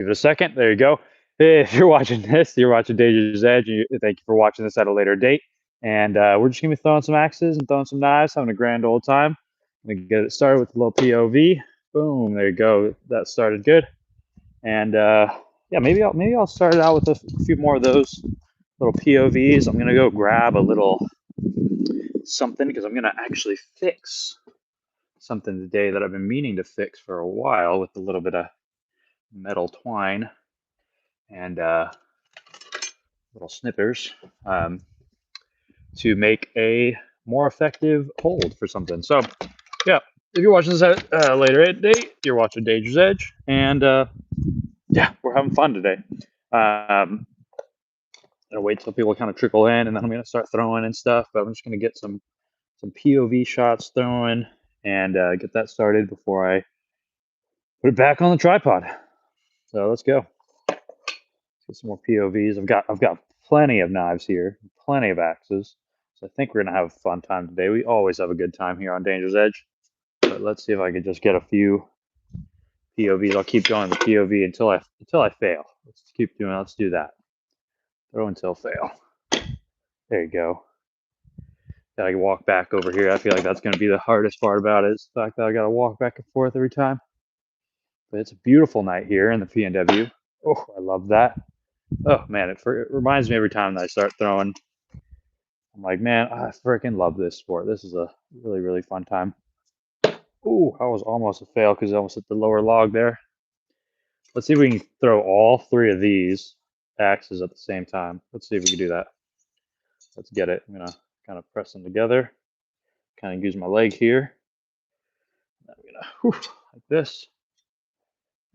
Give it a second. There you go. If you're watching this, you're watching Danger's Edge. Thank you for watching this at a later date. And we're just going to be throwing some axes and throwing some knives, having a grand old time. I'm going to get it started with a little POV. Boom. There you go. That started good. And yeah, maybe I'll start it out with a few more of those little POVs. I'm going to go grab a little something because I'm going to actually fix something today that I've been meaning to fix for a while with a little bit of metal twine and little snippers to make a more effective hold for something. So yeah, if you're watching this at later at date, you're watching Danger's Edge, and yeah, we're having fun today. I'll wait till people kind of trickle in, and then I'm gonna start throwing and stuff. But I'm just gonna get some POV shots throwing and get that started before I put it back on the tripod. So let's go. Let's get some more POVs. I've got plenty of knives here, plenty of axes. So I think we're gonna have a fun time today. We always have a good time here on Danger's Edge. But let's see if I can just get a few POVs. I'll keep going the POV until I fail. Let's keep doing. Let's do that. Throw until fail. There you go. Gotta walk back over here. I feel like that's gonna be the hardest part about it. Is the fact that I gotta walk back and forth every time. But it's a beautiful night here in the PNW. Oh, I love that. Oh man, it reminds me every time that I start throwing. I'm like, man, I freaking love this sport. This is a really, really fun time. Ooh, that was almost a fail because I almost hit the lower log there. Let's see if we can throw all three of these axes at the same time. Let's see if we can do that. Let's get it. I'm gonna kind of press them together. Kind of use my leg here. I'm gonna like this.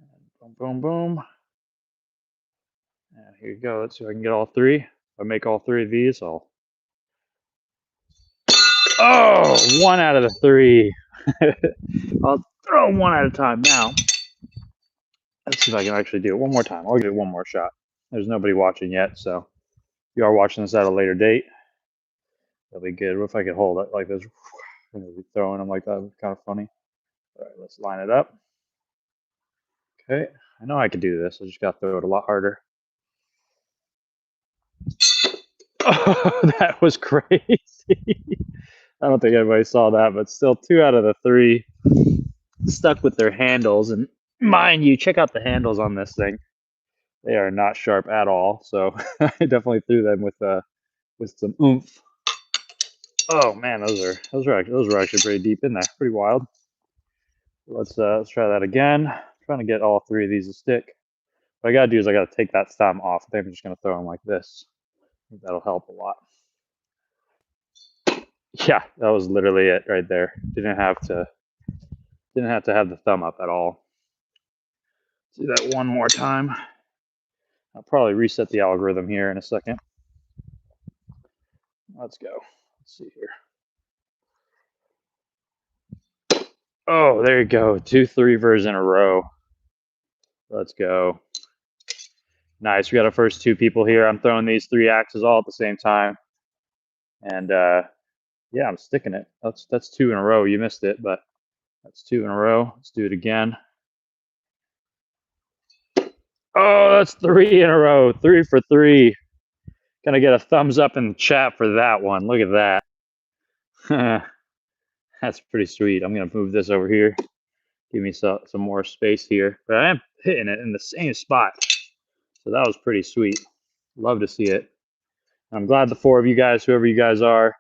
And boom, boom, boom. And here you go. Let's see if I can get all three. If I make all three of these, I'll. Oh, one out of the three. I'll throw them one at a time now. Let's see if I can actually do it one more time. I'll give it one more shot. There's nobody watching yet, so if you are watching this at a later date, that'll be good. What if I could hold it like this? I'm gonna be throwing them like that. It's kind of funny. All right, let's line it up. Okay, I know I can do this. I just gotta throw it a lot harder. Oh, that was crazy. I don't think anybody saw that, but still 2 out of the 3 stuck with their handles. And mind you, check out the handles on this thing. They are not sharp at all. So I definitely threw them with some oomph. Oh man, those were actually pretty deep in there. Pretty wild. Let's try that again. I'm trying to get all 3 of these to stick. What I gotta do is I gotta take that thumb off. I think I'm just gonna throw them like this. I think that'll help a lot. Yeah, that was literally it right there. Didn't have to have the thumb up at all. Do that one more time. I'll probably reset the algorithm here in a second. Let's go. Let's see here. Oh, there you go. 2 3-vers in a row. Let's go. Nice. We got our first 2 people here. I'm throwing these 3 axes all at the same time. And yeah, I'm sticking it. That's 2 in a row. You missed it, but that's 2 in a row. Let's do it again. Oh, that's 3 in a row. 3 for 3. Gonna get a thumbs up in the chat for that one. Look at that. That's pretty sweet. I'm gonna move this over here. Give me some more space here. But I am hitting it in the same spot. So that was pretty sweet. Love to see it. I'm glad the 4 of you guys, whoever you guys are,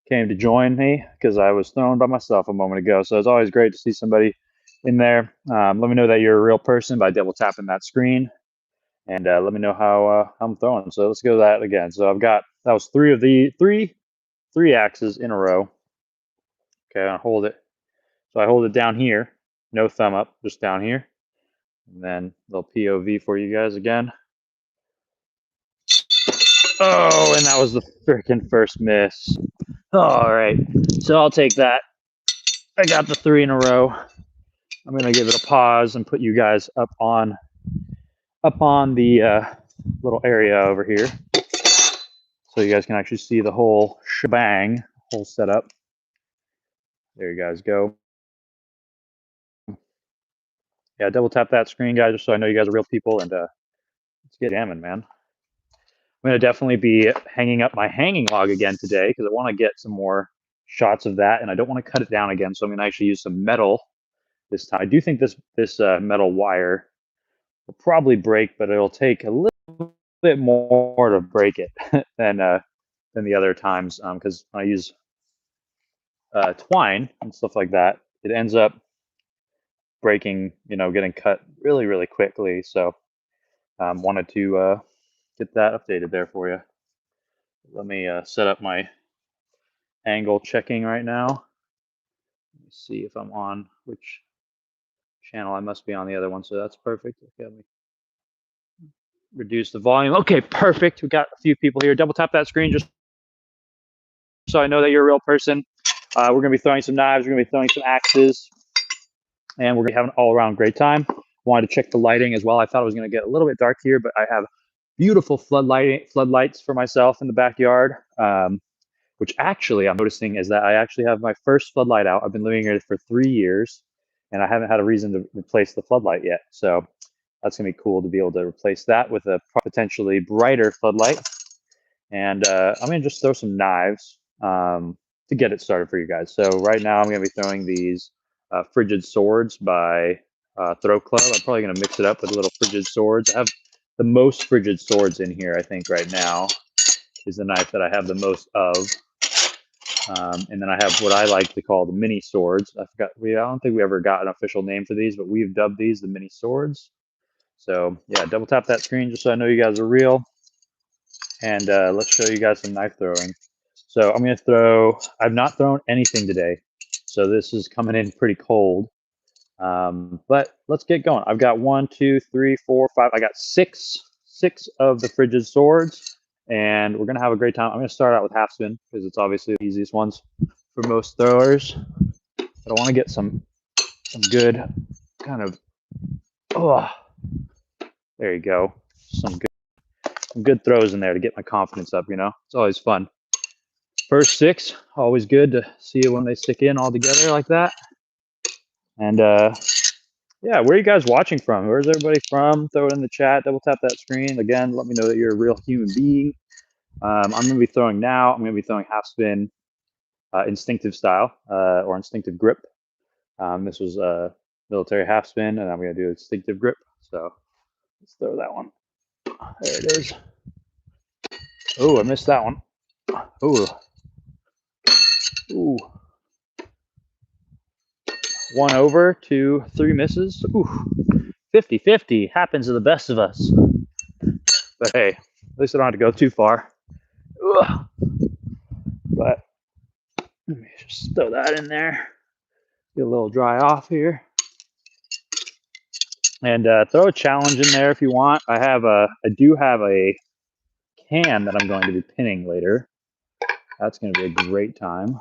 came to join me because I was thrown by myself a moment ago. So it's always great to see somebody in there. Let me know that you're a real person by double tapping that screen. And let me know how I'm throwing. So let's go that again. So that was 3 of the 3 axes in a row. Okay, I'll hold it. So I hold it down here, no thumb up, just down here. And then a little POV for you guys again. Oh, and that was the freaking first miss. All right, so I'll take that. I got the 3 in a row. I'm gonna give it a pause and put you guys up on the little area over here, so you guys can actually see the whole shebang, whole setup. There you guys go. Yeah, double tap that screen, guys, just so I know you guys are real people, and let's get jamming, man. I'm going to definitely be hanging up my hanging log again today because I want to get some more shots of that, and I don't want to cut it down again, so I'm going to actually use some metal this time. I do think this metal wire will probably break, but it'll take a little bit more to break it than the other times, because when I use twine and stuff like that, it ends up breaking, getting cut really, really quickly. So wanted to get that updated there for you. Let me set up my angle checking right now. Let me see if I'm on which channel. I must be on the other one, so that's perfect. Okay, let me reduce the volume. Okay, perfect. We got a few people here. Double tap that screen just so I know that you're a real person. We're going to be throwing some knives. We're going to be throwing some axes, and we're going to have an all-around great time. Wanted to check the lighting as well. I thought it was going to get a little bit dark here, but I have beautiful floodlights for myself in the backyard, which actually I'm noticing is that I actually have my first floodlight out. I've been living here for 3 years, and I haven't had a reason to replace the floodlight yet. So that's going to be cool to be able to replace that with a potentially brighter floodlight. And I'm going to just throw some knives to get it started for you guys. So right now I'm going to be throwing these frigid swords by Throw Club. I'm probably going to mix it up with little frigid swords. I have the most frigid swords in here, I think, right now is the knife that I have the most of. And then I have what I like to call the mini swords. I don't think we ever got an official name for these, but we've dubbed these the mini swords. So yeah, double tap that screen just so I know you guys are real. And let's show you guys some knife throwing. So I'm going to throw, I've not thrown anything today. So this is coming in pretty cold. But let's get going. I've got 1, 2, 3, 4, 5. I got six of the frigid swords, and we're going to have a great time. I'm going to start out with half spin because it's obviously the easiest ones for most throwers. But I want to get some good kind of, oh, there you go. Some good throws in there to get my confidence up, It's always fun. First 6, always good to see it when they stick in all together like that. And yeah, where are you guys watching from? Where's everybody from? Throw it in the chat. Double tap that screen. Again, let me know that you're a real human being. I'm going to be throwing now. I'm going to be throwing half spin instinctive style or instinctive grip. This was a military half spin, and I'm going to do instinctive grip. So let's throw that one. There it is. Oh, I missed that one. Oh. Ooh. 1 over, 2, 3 misses. Ooh. 50-50 happens to the best of us. But hey, at least I don't have to go too far. Ugh. But let me just throw that in there. Get a little dry off here. And throw a challenge in there if you want. I do have a can that I'm going to be pinning later. That's going to be a great time.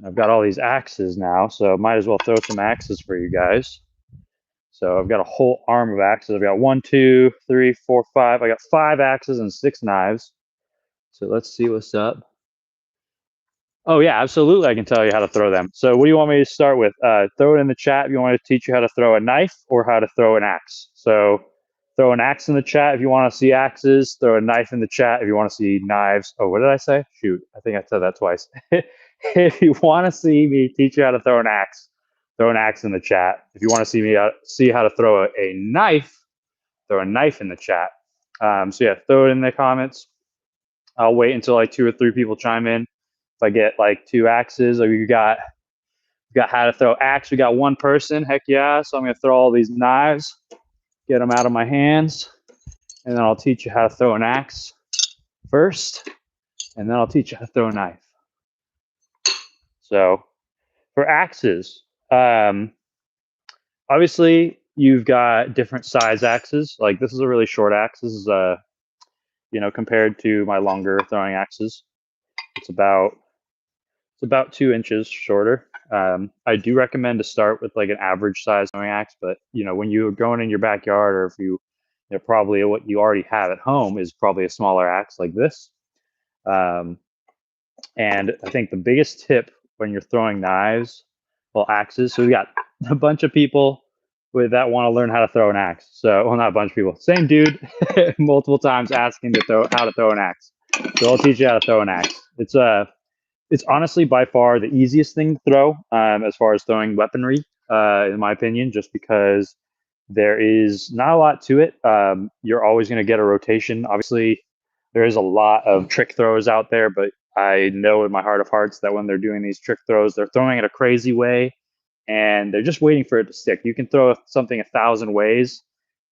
I've got all these axes now, so might as well throw some axes for you guys. So I've got a whole arm of axes. I've got 1, 2, 3, 4, 5. I got 5 axes and 6 knives. So let's see what's up. Oh yeah, absolutely. I can tell you how to throw them. So what do you want me to start with? Throw it in the chat if you want me to teach you how to throw a knife or how to throw an axe. So throw an axe in the chat if you want to see axes. Throw a knife in the chat if you want to see knives. Oh, what did I say? Shoot, I think I said that twice. If you want to see me teach you how to throw an axe in the chat. If you want to see how to throw a knife, throw a knife in the chat. So yeah, throw it in the comments. I'll wait until like 2 or 3 people chime in. If I get like 2 axes, or you got how to throw axe, we got 1 person. Heck yeah! So I'm gonna throw all these knives, get them out of my hands, and then I'll teach you how to throw an axe first, and then I'll teach you how to throw a knife. So for axes, obviously you've got different size axes. Like this is a really short axe. This is compared to my longer throwing axes, it's about 2 inches shorter. I do recommend to start with like an average size throwing axe, but when you're going in your backyard, or if probably what you already have at home is probably a smaller axe like this. And I think the biggest tip when you're throwing knives, well, axes. So we got a bunch of people that want to learn how to throw an axe. So, well, not a bunch of people. Same dude, multiple times asking to throw how to throw an axe. So I'll teach you how to throw an axe. It's honestly by far the easiest thing to throw as far as throwing weaponry, in my opinion, just because there is not a lot to it. You're always going to get a rotation. Obviously, there is a lot of trick throws out there, but I know in my heart of hearts that when they're doing these trick throws, they're throwing it a crazy way and they're just waiting for it to stick. You can throw something 1,000 ways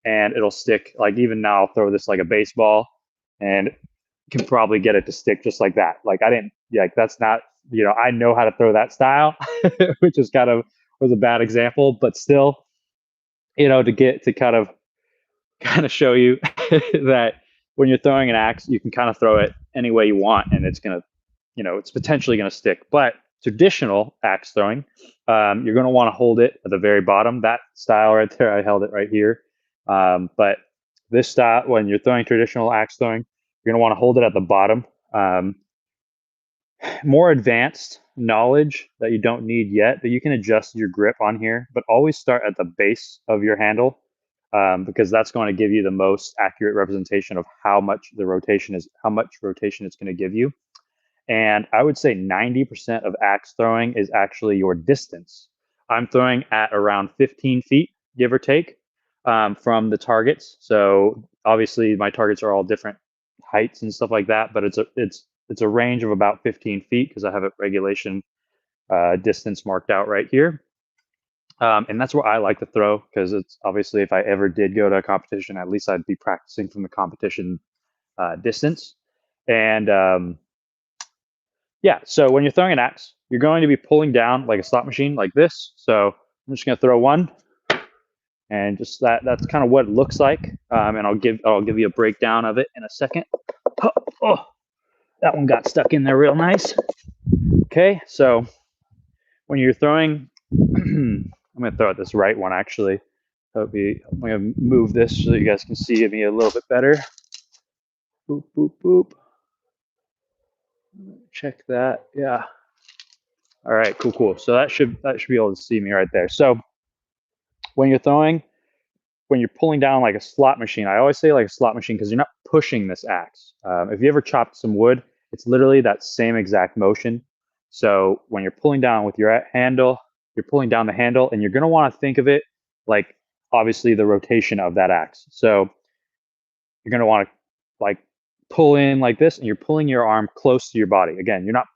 and it'll stick. Like even now, I'll throw this like a baseball and can probably get it to stick just like that. Like I didn't, like that's not, I know how to throw that style, which is kind of was a bad example, but still, to get to kind of show you that when you're throwing an axe, you can kind of throw it any way you want, and it's gonna, it's potentially gonna stick. But traditional axe throwing, you're gonna want to hold it at the very bottom. That style right there, I held it right here. But this style, when you're throwing traditional axe throwing, you're gonna want to hold it at the bottom. Um, More advanced knowledge that you don't need yet, but you can adjust your grip on here, but always start at the base of your handle, because that's going to give you the most accurate representation of how much rotation it's going to give you. And I would say 90% of axe throwing is actually your distance. I'm throwing at around 15 feet, give or take, from the targets. So obviously my targets are all different heights and stuff like that, but it's a range of about 15 feet because I have a regulation distance marked out right here. And that's where I like to throw because it's obviously if I ever did go to a competition, at least I'd be practicing from the competition distance. And yeah, so when you're throwing an axe, you're going to be pulling down like a slot machine like this. So I'm just going to throw one, and just that's kind of what it looks like. And I'll give you a breakdown of it in a second. Oh, that one got stuck in there real nice. Okay, so when you're throwing, I'm going to throw at this right one actually. I'm going to move this so you guys can see me a little bit better. Boop, boop, boop. Check that. Yeah. All right, cool, cool. So that should be able to see me right there. So when you're throwing, when you're pulling down like a slot machine, I always say like a slot machine because you're not pushing this axe. If you ever chopped some wood, it's literally that same exact motion. So when you're pulling down with your handle, you're pulling down the handle, and you're going to want to think of it like obviously the rotation of that axe. So you're going to want to like pull in like this, and you're pulling your arm close to your body. Again, you're not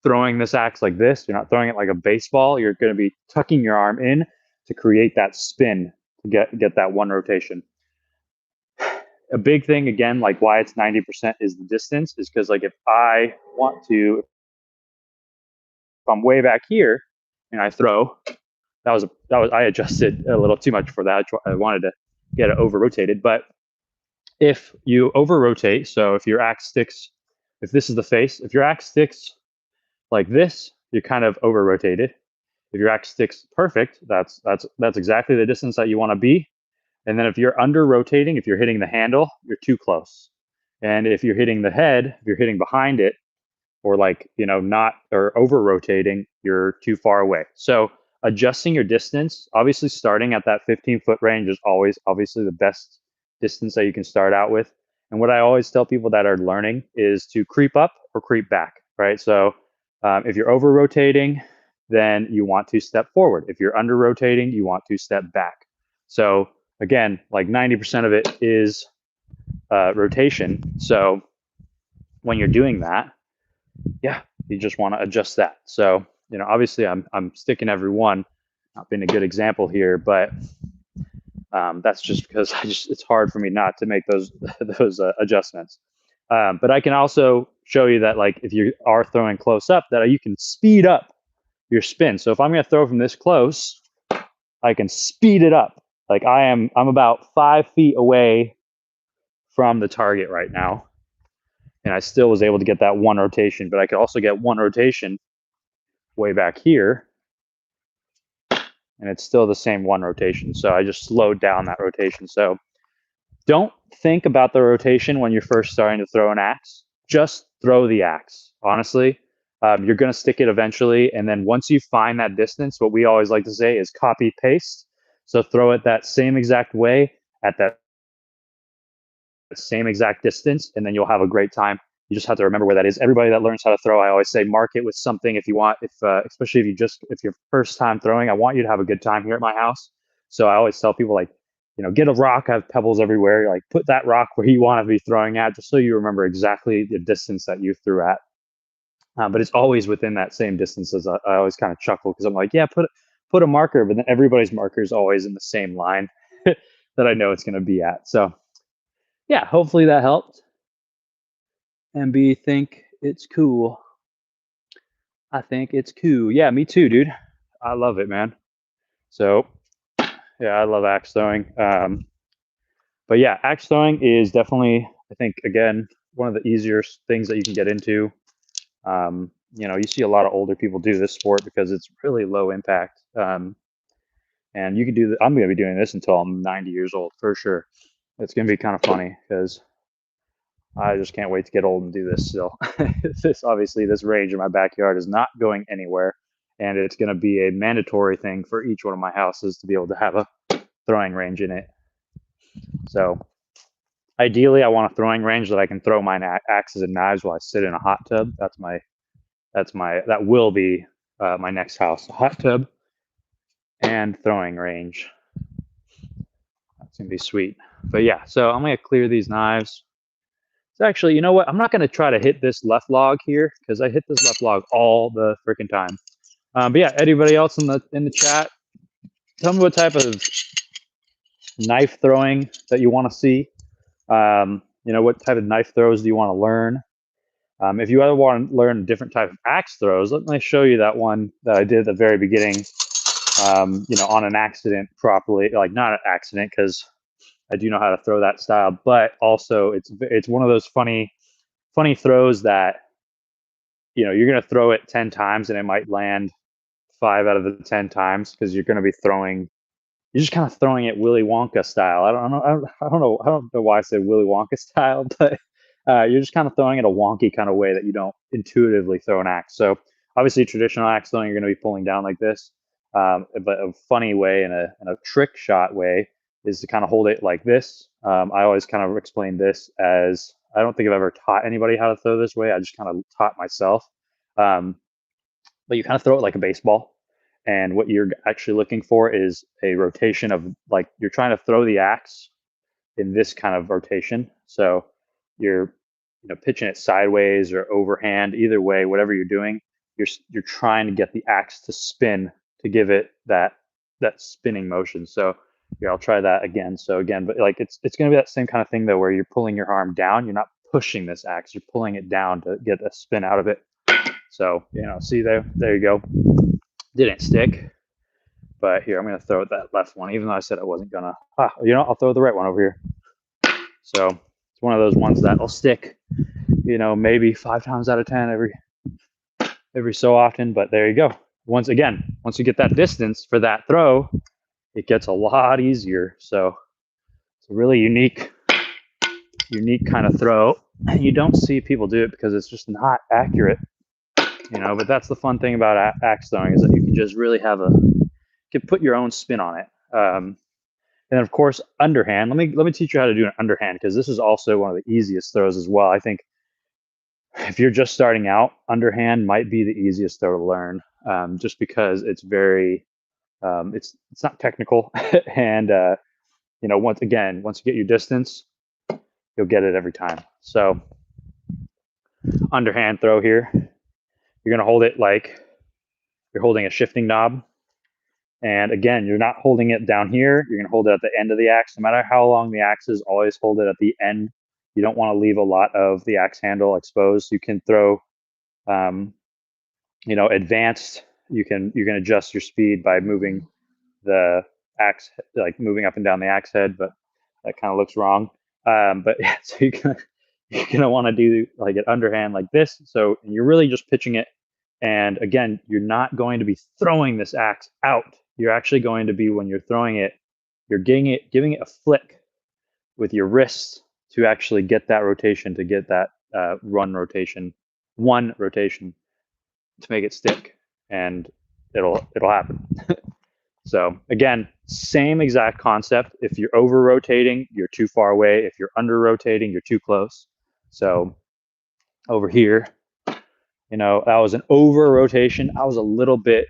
throwing this axe like this. You're not throwing it like a baseball. You're going to be tucking your arm in to create that spin to get that one rotation. A big thing again, like why it's 90% is the distance, is because like if I'm way back here and I throw, I adjusted a little too much for that. I wanted to get it over rotated, but if you over rotate, so if your axe sticks, if this is the face, if your axe sticks like this, you're kind of over rotated. If your axe sticks perfect, that's exactly the distance that you want to be. And then if you're under rotating, if you're hitting the handle, you're too close. And if you're hitting the head, if you're hitting behind it, or like, not, or over rotating, you're too far away. So adjusting your distance, obviously starting at that 15-foot range is always obviously the best distance that you can start out with. And what I always tell people that are learning is to creep up or creep back, right? So if you're over rotating, then you want to step forward. If you're under rotating, you want to step back. So again, like 90% of it is rotation. So when you're doing that, yeah, you just want to adjust that. So, obviously I'm sticking every one, not being a good example here, but that's just because it's hard for me not to make those adjustments. But I can also show you that like if you are throwing close up, that you can speed up your spin. So if I'm going to throw from this close, I can speed it up. Like I'm about 5 feet away from the target right now, and I still was able to get that one rotation, but I could also get one rotation way back here, and it's still the same one rotation. So I just slowed down that rotation. So don't think about the rotation when you're first starting to throw an axe. Just throw the axe. Honestly, you're going to stick it eventually. And then once you find that distance, what we always like to say is copy paste. So throw it that same exact way at that same exact distance, and then you'll have a great time. You just have to remember where that is. Everybody that learns how to throw, I always say, mark it with something if you want. If especially if you're first time throwing, I want you to have a good time here at my house. So I always tell people, like, get a rock. I have pebbles everywhere. Like, put that rock where you want to be throwing at, just so you remember exactly the distance that you threw at. But it's always within that same distance. As I always kind of chuckle because I'm like, yeah, put a marker, but then everybody's marker is always in the same line that I know it's going to be at. So yeah, hopefully that helped. MB think it's cool. I think it's cool. Yeah, me too, dude. I love it, man. So yeah, I love axe throwing. But yeah, axe throwing is definitely, I think, again, one of the easier things that you can get into. You see a lot of older people do this sport because it's really low impact. And you can do I'm going to be doing this until I'm 90 years old for sure. It's going to be kind of funny because I just can't wait to get old and do this still. This range in my backyard is not going anywhere, and it's going to be a mandatory thing for each one of my houses to be able to have a throwing range in it. So ideally, I want a throwing range that I can throw my axes and knives while I sit in a hot tub. That will be my next house: a hot tub and throwing range. That's gonna be sweet. But yeah, so I'm gonna clear these knives. So actually, you know what? I'm not going to try to hit this left log here because I hit this left log all the freaking time. But yeah, anybody else in the chat, tell me what type of knife throwing that you want to see. What type of knife throws do you want to learn? If you ever want to learn a different type of axe throws, let me show you that one that I did at the very beginning. On an accident properly, like not an accident because I do know how to throw that style, but also it's one of those funny throws that you're going to throw it 10 times and it might land 5 out of the 10 times because you're just kind of throwing it Willy Wonka style. I don't know why I said Willy Wonka style, but you're just kind of throwing it a wonky kind of way that you don't intuitively throw an axe. So obviously traditional axe throwing, you're going to be pulling down like this. But a funny way and a trick shot way is to kind of hold it like this. I always kind of explain this as, I don't think I've ever taught anybody how to throw this way. I just kind of taught myself. But you kind of throw it like a baseball. And what you're actually looking for is a rotation of, like, you're trying to throw the axe in this kind of rotation. So you're pitching it sideways or overhand, either way, whatever you're doing, you're trying to get the axe to spin to give it that spinning motion. So here, I'll try that again. So again, but like it's going to be that same kind of thing though, where you're pulling your arm down. You're not pushing this axe. You're pulling it down to get a spin out of it. So see there you go. Didn't stick. But here, I'm going to throw that left one, even though I said I wasn't going to. I'll throw the right one over here. So it's one of those ones that will stick, maybe 5 times out of 10 every so often. But there you go. Once you get that distance for that throw, it gets a lot easier. So it's a really unique kind of throw. And you don't see people do it because it's just not accurate. But that's the fun thing about axe throwing, is that you can just really can put your own spin on it. And then of course, underhand. Let me teach you how to do an underhand, because this is also one of the easiest throws as well. I think if you're just starting out, underhand might be the easiest throw to learn, just because it's very, it's not technical, and once you get your distance, you'll get it every time. So underhand throw here, you're going to hold it like you're holding a shifting knob. And again, you're not holding it down here. You're going to hold it at the end of the axe. No matter how long the axe is, always hold it at the end. You don't want to leave a lot of the axe handle exposed. You can throw, advanced. You can adjust your speed by moving the axe, like moving up and down the axe head, but that kind of looks wrong. But yeah, so you're gonna want to do like an underhand like this. So you're really just pitching it. And again, you're not going to be throwing this axe out. You're actually going to be, when you're throwing it, you're giving it a flick with your wrists to actually get that rotation, to get that one rotation to make it stick, and it'll happen. So again, same exact concept. If you're over rotating, you're too far away. If you're under rotating, you're too close. So over here, that was an over rotation. I was a little bit,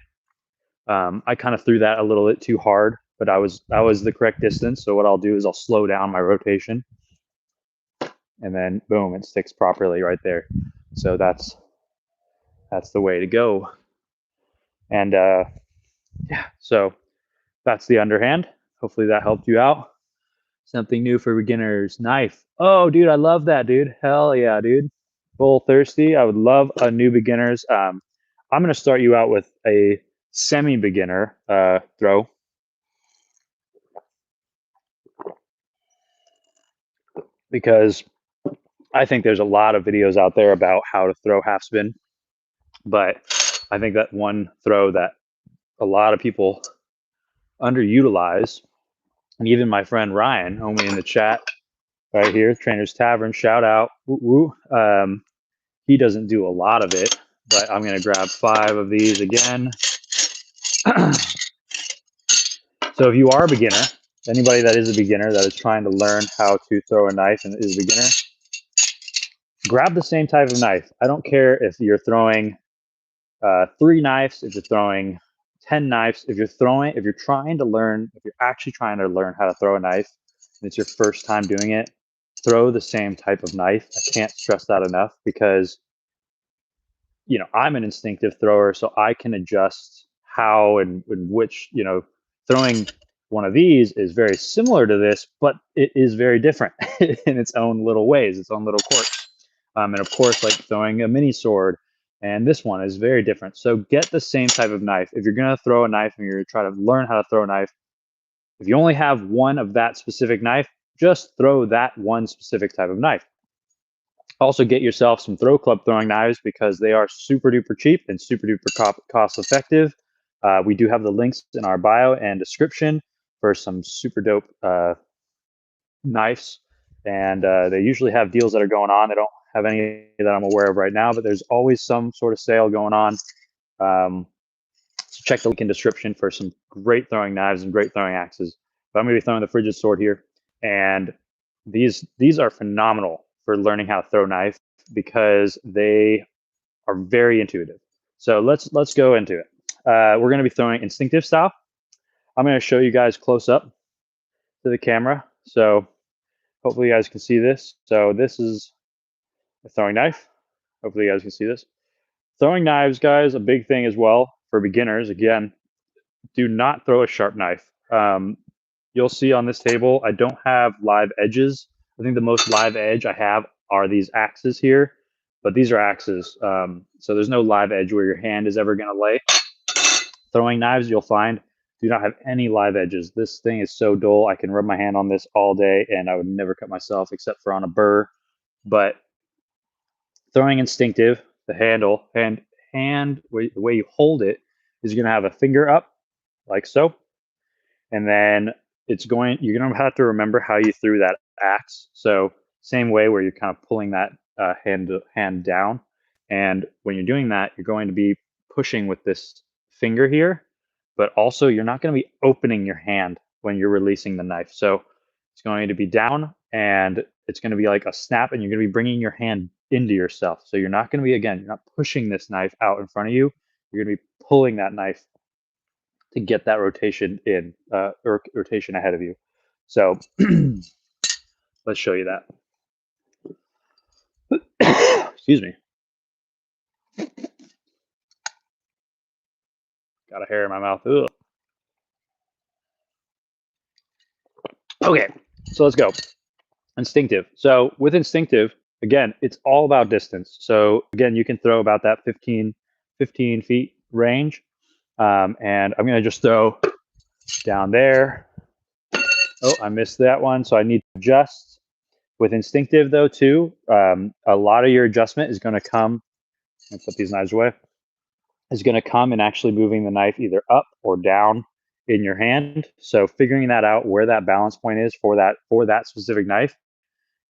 I kind of threw that a little bit too hard, but that was the correct distance. So what I'll do is I'll slow down my rotation, and then boom, it sticks properly right there. So that's the way to go. And yeah, so that's the underhand. Hopefully that helped you out. Something new for beginners. Knife. Oh, dude, I love that, dude. Hell yeah, dude. Bull thirsty. I would love a new beginners. I'm going to start you out with a semi-beginner throw. Because I think there's a lot of videos out there about how to throw half spin. But I think that one throw that a lot of people underutilize, and even my friend Ryan, homie in the chat right here, Trainer's Tavern, shout out, woo woo. He doesn't do a lot of it, but I'm going to grab 5 of these again. So if you are a beginner, anybody that is a beginner that is trying to learn how to throw a knife and is a beginner, grab the same type of knife. I don't care if you're throwing 3 knives, if you're throwing 10 knives, if you're actually trying to learn how to throw a knife and it's your first time doing it, throw the same type of knife. I can't stress that enough, because I'm an instinctive thrower, so I can adjust how and which, throwing one of these is very similar to this, but it is very different in its own little ways, its own little quirks. And of course, like throwing a mini sword, and this one is very different. So get the same type of knife. If you're going to throw a knife and you're trying to learn how to throw a knife, if you only have one of that specific knife, just throw that one specific type of knife. Also, get yourself some throw club throwing knives, because they are super duper cheap and super duper cost effective. We do have the links in our bio and description for some super dope knives, and they usually have deals that are going on. They don't have any that I'm aware of right now, but there's always some sort of sale going on. So check the link in description for some great throwing knives and great throwing axes. But I'm going to be throwing the frigid sword here, and these are phenomenal for learning how to throw knife, because they are very intuitive. So let's go into it. We're going to be throwing instinctive style. I'm going to show you guys close up to the camera, so hopefully you guys can see this. So this is a throwing knife. Hopefully you guys can see this. Throwing knives, guys, a big thing as well for beginners. Again, do not throw a sharp knife. You'll see on this table, I don't have live edges. I think the most live edge I have are these axes here, but these are axes. So there's no live edge where your hand is ever going to lay. Throwing knives, you'll find, do not have any live edges. This thing is so dull. I can rub my hand on this all day and I would never cut myself except for on a burr. But throwing instinctive, the handle, the way you hold it is going to have a finger up like so. And then you're going to have to remember how you threw that axe. So same way where you're kind of pulling that hand down. And when you're doing that, you're going to be pushing with this finger here, but also you're not going to be opening your hand when you're releasing the knife. So it's going to be down, and it's going to be like a snap, and you're going to be bringing your hand into yourself. So you're not going to be, again, you're not pushing this knife out in front of you. You're going to be pulling that knife to get that rotation in, or rotation ahead of you. So let's show you that. Excuse me. Got a hair in my mouth. Ugh. Okay, so let's go. Instinctive. So with instinctive, again, it's all about distance. So again, you can throw about that 15 feet range. And I'm going to just throw down there. Oh, I missed that one. So I need to adjust. With instinctive, though, too, a lot of your adjustment is going to come, I'll put these knives away, is going to come in actually moving the knife either up or down in your hand. So figuring that out, where that balance point is for that specific knife,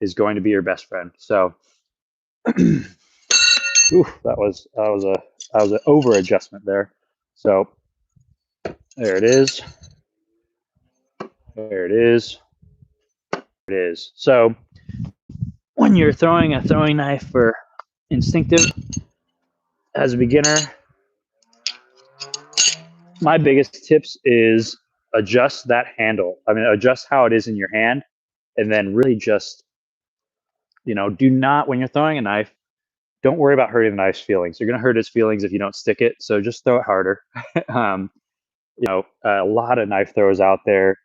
is going to be your best friend. So oof, that was an over adjustment there. So There it is. There it is. There it is. So when you're throwing a throwing knife for instinctive as a beginner, my biggest tips is adjust that handle. I mean, adjust how it is in your hand, and then really just, do not, when you're throwing a knife, don't worry about hurting the knife's feelings. You're going to hurt its feelings if you don't stick it. So just throw it harder. um, a lot of knife throwers out there,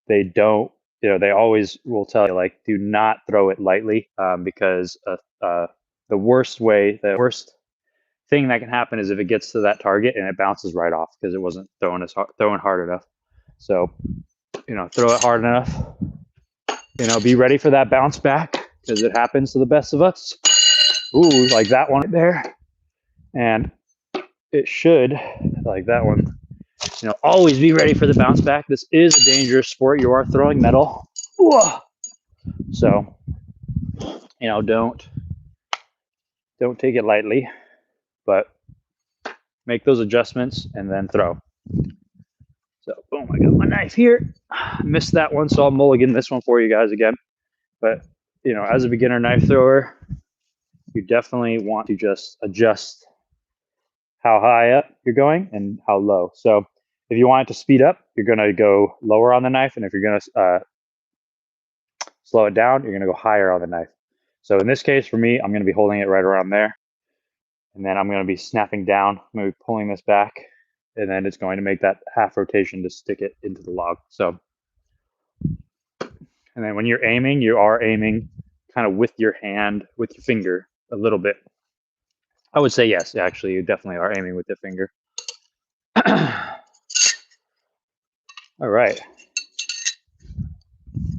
they don't, they always will tell you, like, do not throw it lightly, because the worst thing that can happen is if it gets to that target and it bounces right off because it wasn't throwing hard enough. So, throw it hard enough. Be ready for that bounce back because it happens to the best of us. Ooh, like that one right there. And it should, like that one, always be ready for the bounce back. This is a dangerous sport. You are throwing metal. Ooh. So, don't take it lightly, but make those adjustments and then throw. So, boom, I got my knife here. Missed that one, so I'll mulligan this one for you guys again. But, as a beginner knife thrower, you definitely want to just adjust how high up you're going and how low. So if you want it to speed up, you're going to go lower on the knife. And if you're going to slow it down, you're going to go higher on the knife. So in this case, for me, I'm going to be holding it right around there. And then I'm going to be snapping down. I'm going to be pulling this back. And then it's going to make that half rotation to stick it into the log. So, and then when you're aiming, you are aiming kind of with your hand, with your finger a little bit. I would say yes, actually, you definitely are aiming with the finger. All right.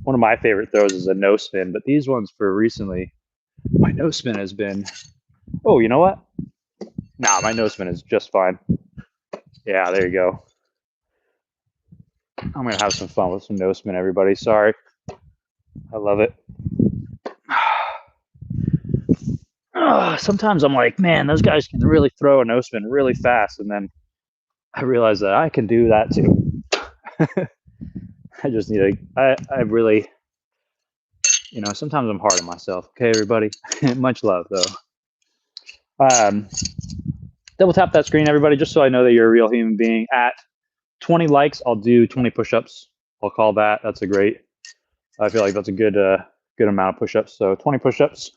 One of my favorite throws is a no spin, but these ones for recently, my no spin has been, oh, you know what? Nah, my no spin is just fine. Yeah, there you go. I'm going to have some fun with some no spin, everybody. Sorry. I love it. Sometimes I'm like, man, those guys can really throw a no spin really fast. And then I realize that I can do that too. I just need to, I really, sometimes I'm hard on myself. Okay, everybody. Much love, though. Double tap that screen, everybody, just so I know that you're a real human being. At 20 likes, I'll do 20 push-ups. I'll call that. That's a great, I feel like that's a good amount of push-ups. So 20 push-ups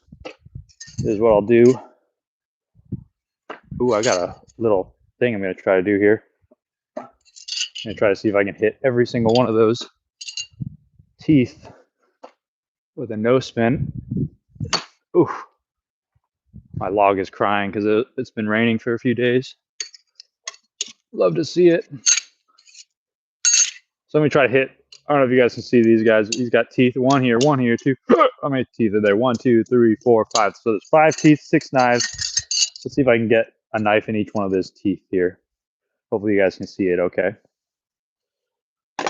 is what I'll do. Ooh, I got a little thing I'm going to try to do here. I'm going to try to see if I can hit every single one of those teeth with a no spin. Ooh, my log is crying because it's been raining for a few days. Love to see it. So let me try to hit. I don't know if you guys can see these guys. He's got teeth. One here, two. How many teeth are there? 1, 2, 3, 4, 5. So there's 5 teeth, 6 knives. Let's see if I can get a knife in each one of his teeth here. Hopefully you guys can see it okay.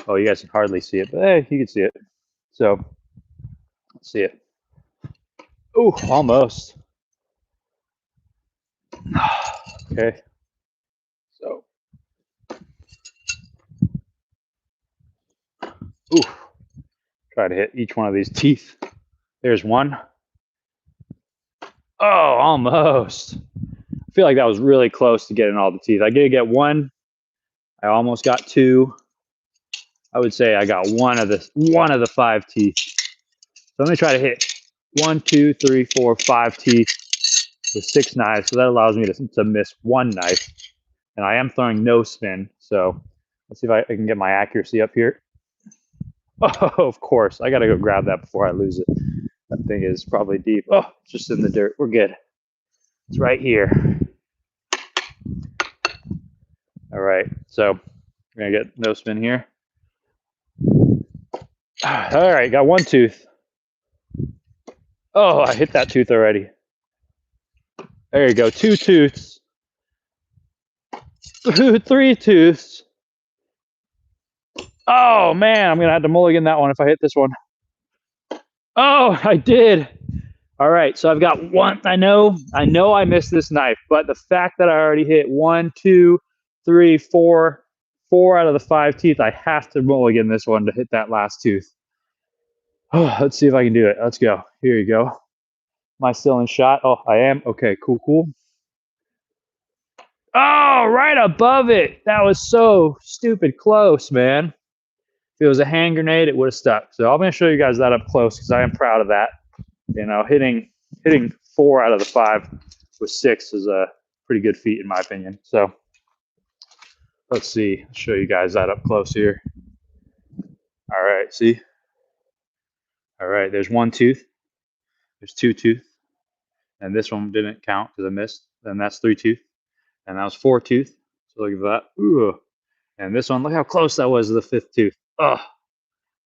Oh, you guys can hardly see it, but hey, you can see it. So let's see it. Ooh, almost. Okay. So, ooh, try to hit each one of these teeth. There's one. Oh, almost. I feel like that was really close to getting all the teeth. I did get one. I almost got 2. I would say I got one of the 5 teeth. So let me try to hit 1, 2, 3, 4, 5 teeth with 6 knives. So that allows me to miss 1 knife. And I am throwing no spin. So let's see if I can get my accuracy up here. Oh, of course. I got to go grab that before I lose it. That thing is probably deep. Oh, it's just in the dirt. We're good. It's right here. All right. So we're going to get no spin here. All right. Got 1 tooth. Oh, I hit that tooth already. There you go. 2 tooths. 3 tooths. Oh, man. I'm going to have to mulligan that one if I hit this one. Oh, I did. All right. So I've got 1. I know I missed this knife, but the fact that I already hit 1, 2, 3, 4 4 out of the 5 teeth. I have to mulligan this one to hit that last tooth. Oh, let's see if I can do it. Let's go. Here you go. Am I still in shot? Oh, I am. Okay, cool, cool. Oh, right above it. That was so stupid close, man. If it was a hand grenade, it would have stuck. So I'm going to show you guys that up close because I am proud of that. You know, hitting 4 out of the 5 with 6 is a pretty good feat in my opinion. So let's see. I'll show you guys that up close here. All right, see? All right, there's one tooth. There's two tooth. And this one didn't count because I missed. Then that's 3 tooth. And that was 4 tooth. So look at that. Ooh. And this one, look how close that was to the 5th tooth. Oh,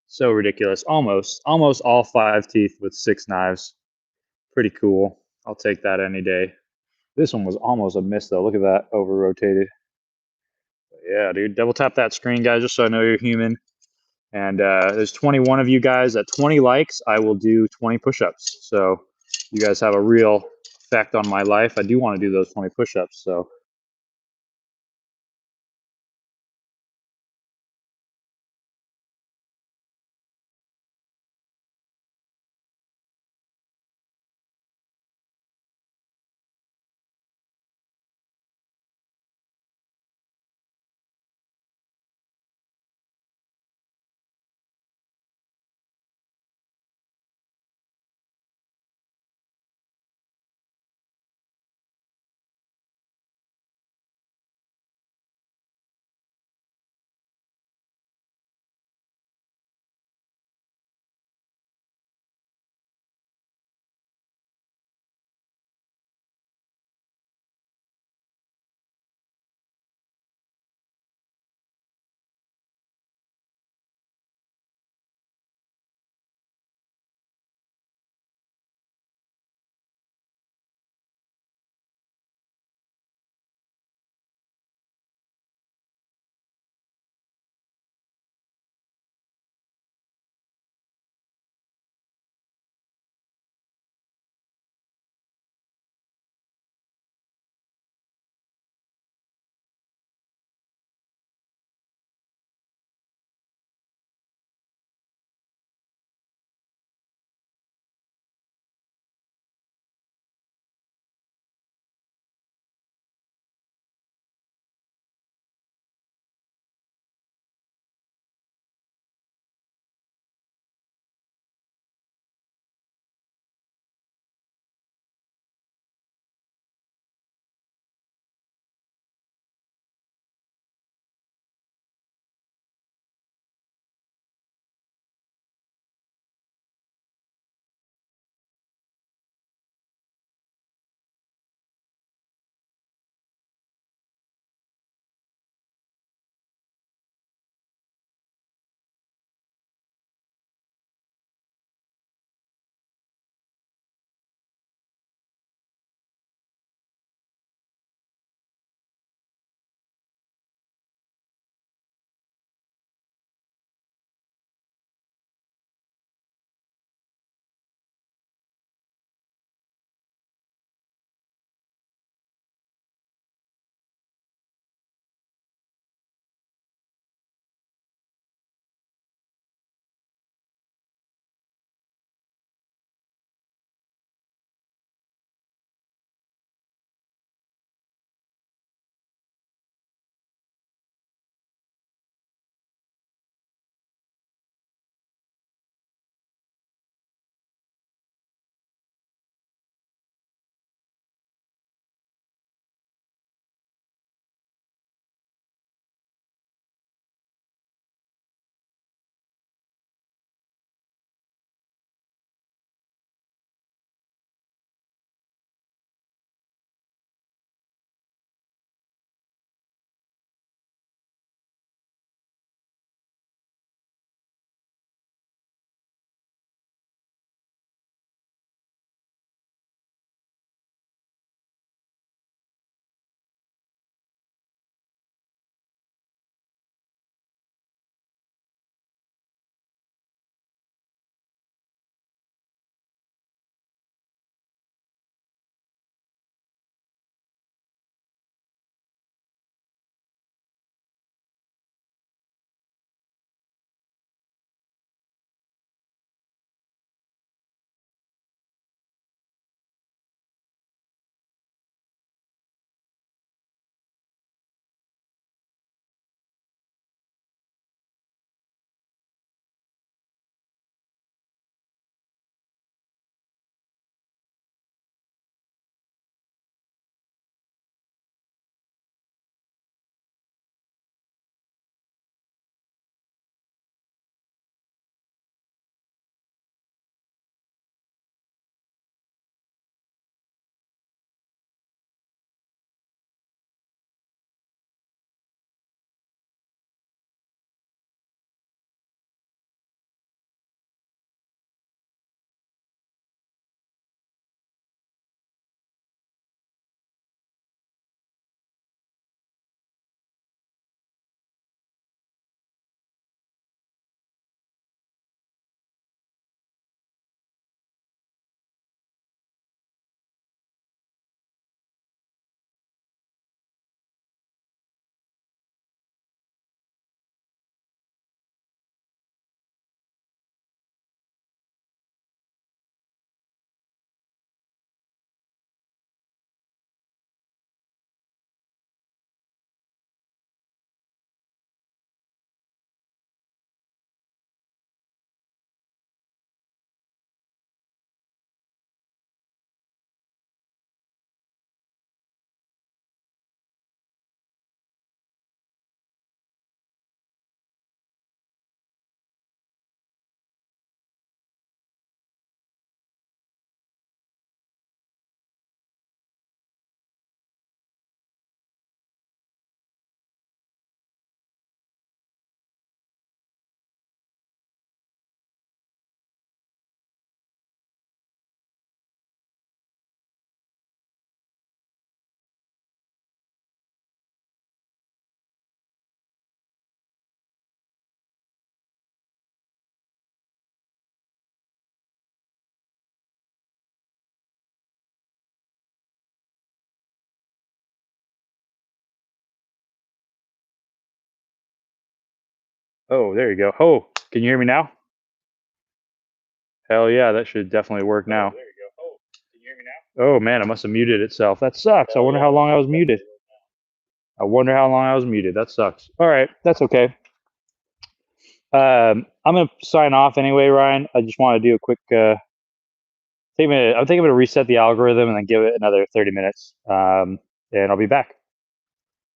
so ridiculous. Almost all 5 teeth with 6 knives. Pretty cool. I'll take that any day. This one was almost a miss though. Look at that, over rotated. Yeah, dude, double tap that screen, guys, just so I know you're human. And there's 21 of you guys. At 20 likes, I will do 20 push-ups. So you guys have a real effect on my life. I do want to do those 20 push-ups. So Oh, there you go. Oh, can you hear me now? Hell yeah, that should definitely work now. Oh man, it must have muted itself. That sucks. I wonder how long I was muted. I wonder how long I was muted. That sucks. All right, that's okay. I'm gonna sign off anyway, Ryan. I just want to do a quick. I'm thinking I'm gonna reset the algorithm and then give it another 30 minutes, and I'll be back.